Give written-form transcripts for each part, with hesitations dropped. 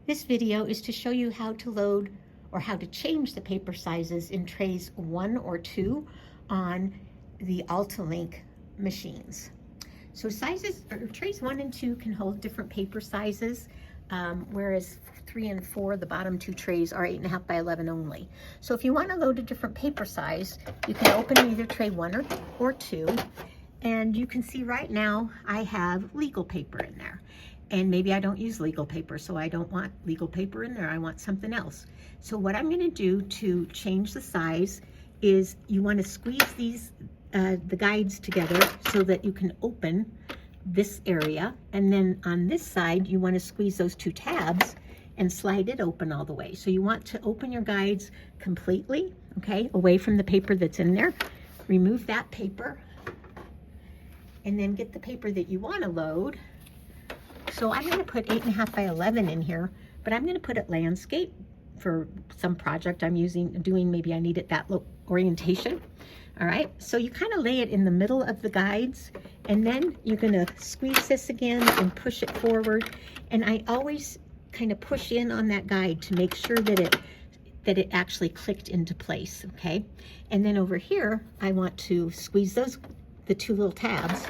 This video is to show you how to load or how to change the paper sizes in trays 1 or 2 on the AltaLink machines. So trays 1 and 2 can hold different paper sizes, whereas 3 and 4, the bottom 2 trays, are 8.5 by 11 only. So if you want to load a different paper size, you can open either tray 1 or 2, and you can see right now I have legal paper in there. And maybe I don't use legal paper, so I don't want legal paper in there. I want something else. So what I'm going to do to change the size is you want to squeeze these the guides together so that you can open this area, and then on this side you want to squeeze those 2 tabs and slide it open all the way. So you want to open your guides completely, okay, away from the paper that's in there. Remove that paper and then get the paper that you want to load. So I'm going to put 8.5 by 11 in here, but I'm going to put it landscape for some project I'm doing. Maybe I need it that orientation. All right, so you kind of lay it in the middle of the guides, and then you're going to squeeze this again and push it forward. And I always kind of push in on that guide to make sure that it actually clicked into place, okay? And then over here, I want to squeeze the 2 little tabs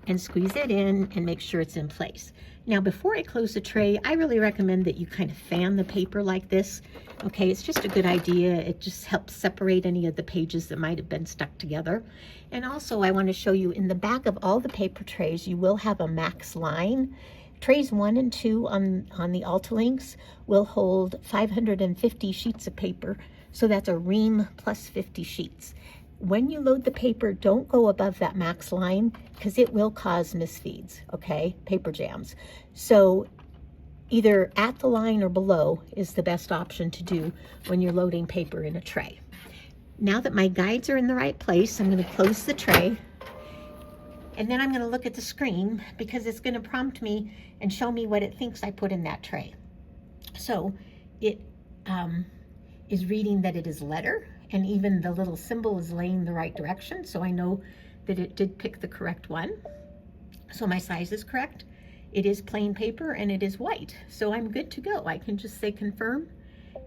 and squeeze it in and make sure it's in place. Now, before I close the tray, I really recommend that you kind of fan the paper like this. Okay, it's just a good idea. It just helps separate any of the pages that might have been stuck together. And also, I want to show you in the back of all the paper trays, you will have a max line. Trays 1 and 2 on the AltaLinks will hold 550 sheets of paper. So that's a ream plus 50 sheets. When you load the paper, don't go above that max line because it will cause misfeeds, okay, paper jams. So either at the line or below is the best option to do when you're loading paper in a tray. Now that my guides are in the right place, I'm going to close the tray, and then I'm going to look at the screen because it's going to prompt me and show me what it thinks I put in that tray. So it is reading that it is letter, and even the little symbol is laying the right direction, so I know that it did pick the correct one. So my size is correct. It is plain paper and it is white, so I'm good to go. I can just say confirm,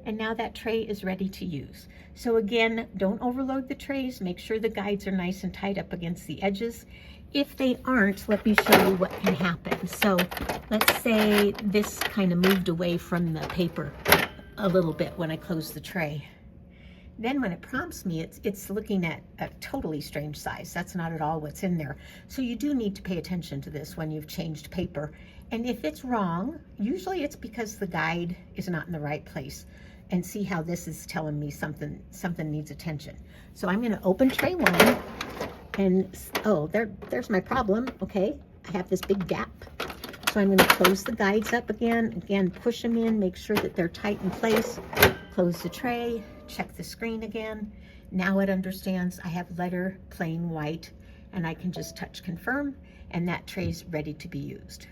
and now that tray is ready to use. So again, don't overload the trays. Make sure the guides are nice and tight up against the edges. If they aren't, let me show you what can happen. So let's say this kind of moved away from the paper a little bit when I closed the tray. Then when it prompts me, it's looking at a totally strange size. That's not at all what's in there. So you do need to pay attention to this when you've changed paper. And if it's wrong, usually it's because the guide is not in the right place. And see how this is telling me something needs attention. So I'm gonna open tray 1, and oh, there's my problem, okay? I have this big gap. So I'm gonna close the guides up again, push them in, make sure that they're tight in place, close the tray, check the screen again. Now it understands I have letter plain white, and I can just touch confirm, and that tray's ready to be used.